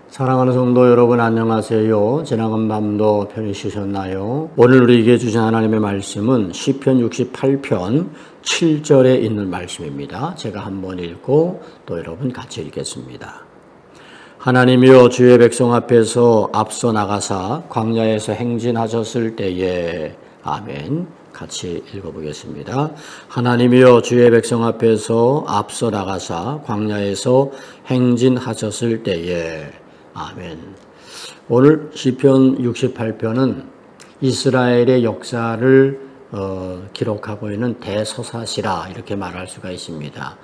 사랑하는 성도 여러분, 안녕하세요. 지나간 밤도 편히 쉬셨나요? 오늘 우리에게 주신 하나님의 말씀은 시편 68편 7절에 있는 말씀입니다. 제가 한번 읽고 또 여러분 같이 읽겠습니다. 하나님이여, 주의 백성 앞에서 앞서 나가사 광야에서 행진하셨을 때에. 아멘. 같이 읽어보겠습니다. 하나님이여, 주의 백성 앞에서 앞서 나가사 광야에서 행진하셨을 때에. 아멘. 오늘 시편 68편은 이스라엘의 역사를 기록하고 있는 대서사시라 이렇게 말할 수가 있습니다.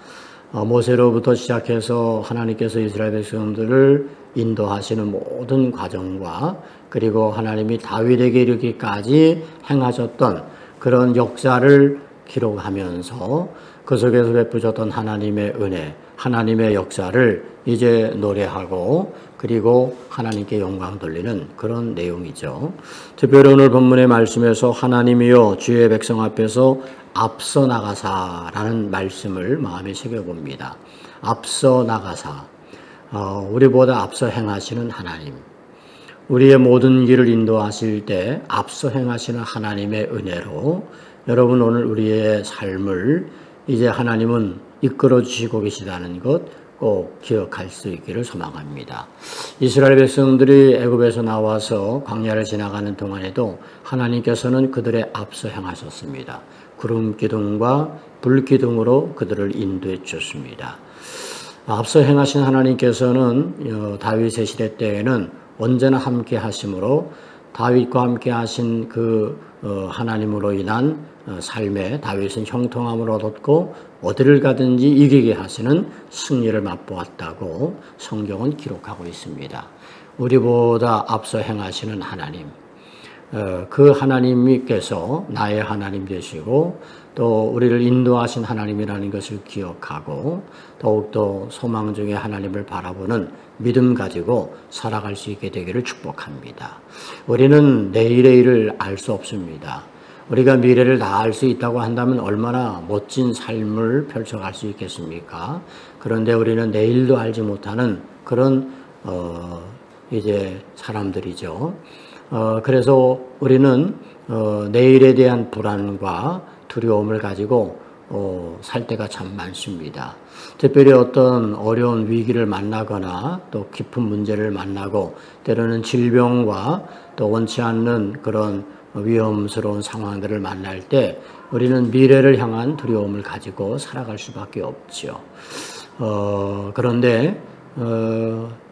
모세로부터 시작해서 하나님께서 이스라엘 백성들을 인도하시는 모든 과정과 그리고 하나님이 다윗에게 이르기까지 행하셨던 그런 역사를 기록하면서 그 속에서 베푸셨던 하나님의 은혜, 하나님의 역사를 이제 노래하고 그리고 하나님께 영광 돌리는 그런 내용이죠. 특별히 오늘 본문의 말씀에서 하나님이여, 주의 백성 앞에서 앞서 나가사라는 말씀을 마음에 새겨봅니다. 앞서 나가사, 우리보다 앞서 행하시는 하나님, 우리의 모든 길을 인도하실 때 앞서 행하시는 하나님의 은혜로 여러분 오늘 우리의 삶을 이제 하나님은 이끌어 주시고 계시다는 것 꼭 기억할 수 있기를 소망합니다. 이스라엘 백성들이 애굽에서 나와서 광야를 지나가는 동안에도 하나님께서는 그들의 앞서 행하셨습니다. 구름 기둥과 불 기둥으로 그들을 인도해 주셨습니다. 앞서 행하신 하나님께서는 다윗의 시대 때에는 언제나 함께 하심으로 다윗과 함께 하신 그 하나님으로 인한 삶에 다윗은 형통함을 얻었고 어디를 가든지 이기게 하시는 승리를 맛보았다고 성경은 기록하고 있습니다. 우리보다 앞서 행하시는 하나님, 그 하나님께서 나의 하나님 되시고 또 우리를 인도하신 하나님이라는 것을 기억하고 더욱더 소망 중에 하나님을 바라보는 믿음 가지고 살아갈 수 있게 되기를 축복합니다. 우리는 내일의 일을 알 수 없습니다. 우리가 미래를 다 알 수 있다고 한다면 얼마나 멋진 삶을 펼쳐갈 수 있겠습니까? 그런데 우리는 내일도 알지 못하는 그런 이제 사람들이죠. 그래서 우리는 내일에 대한 불안과 두려움을 가지고 살 때가 참 많습니다. 특별히 어떤 어려운 위기를 만나거나 또 깊은 문제를 만나고 때로는 질병과 또 원치 않는 그런 위험스러운 상황들을 만날 때 우리는 미래를 향한 두려움을 가지고 살아갈 수밖에 없죠. 그런데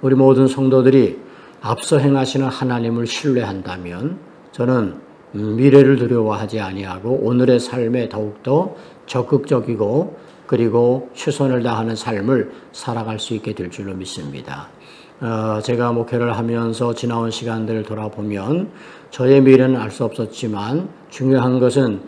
우리 모든 성도들이 앞서 행하시는 하나님을 신뢰한다면 저는 미래를 두려워하지 아니하고 오늘의 삶에 더욱더 적극적이고 그리고 최선을 다하는 삶을 살아갈 수 있게 될 줄로 믿습니다. 제가 목회를 하면서 지나온 시간들을 돌아보면 저의 미래는 알 수 없었지만 중요한 것은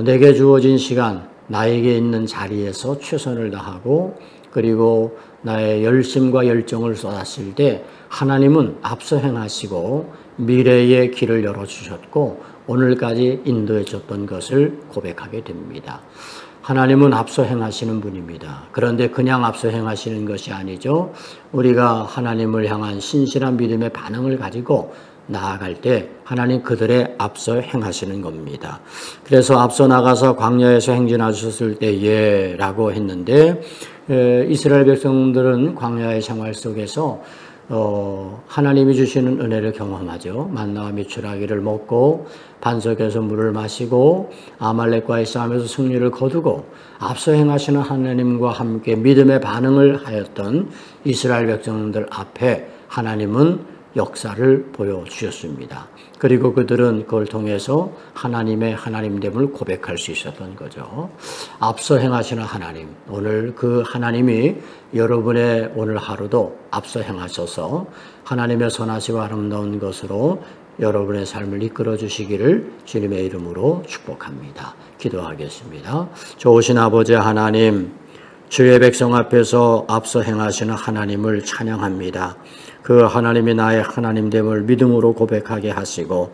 내게 주어진 시간, 나에게 있는 자리에서 최선을 다하고 그리고 나의 열심과 열정을 쏟았을 때 하나님은 앞서 행하시고 미래의 길을 열어주셨고 오늘까지 인도해 줬던 것을 고백하게 됩니다. 하나님은 앞서 행하시는 분입니다. 그런데 그냥 앞서 행하시는 것이 아니죠. 우리가 하나님을 향한 신실한 믿음의 반응을 가지고 나아갈 때 하나님 그들의 앞서 행하시는 겁니다. 그래서 앞서 나가서 광야에서 행진하셨을 때에 라고 했는데 이스라엘 백성들은 광야의 생활 속에서 하나님이 주시는 은혜를 경험하죠. 만나와 미추라기를 먹고 반석에서 물을 마시고 아말렉과의 싸움에서 승리를 거두고 앞서 행하시는 하나님과 함께 믿음의 반응을 하였던 이스라엘 백성들 앞에 하나님은 역사를 보여주셨습니다. 그리고 그들은 그걸 통해서 하나님의 하나님됨을 고백할 수 있었던 거죠. 앞서 행하시는 하나님, 오늘 그 하나님이 여러분의 오늘 하루도 앞서 행하셔서 하나님의 선하시고 아름다운 것으로 여러분의 삶을 이끌어 주시기를 주님의 이름으로 축복합니다. 기도하겠습니다. 좋으신 아버지 하나님, 주의 백성 앞에서 앞서 행하시는 하나님을 찬양합니다. 그 하나님이 나의 하나님됨을 믿음으로 고백하게 하시고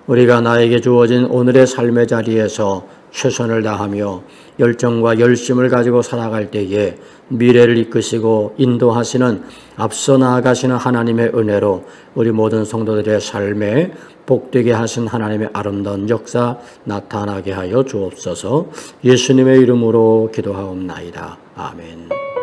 우리가 나에게 주어진 오늘의 삶의 자리에서 최선을 다하며 열정과 열심을 가지고 살아갈 때에 미래를 이끄시고 인도하시는 앞서 나아가시는 하나님의 은혜로 우리 모든 성도들의 삶에 복되게 하신 하나님의 아름다운 역사 나타나게 하여 주옵소서. 예수님의 이름으로 기도하옵나이다. 아멘.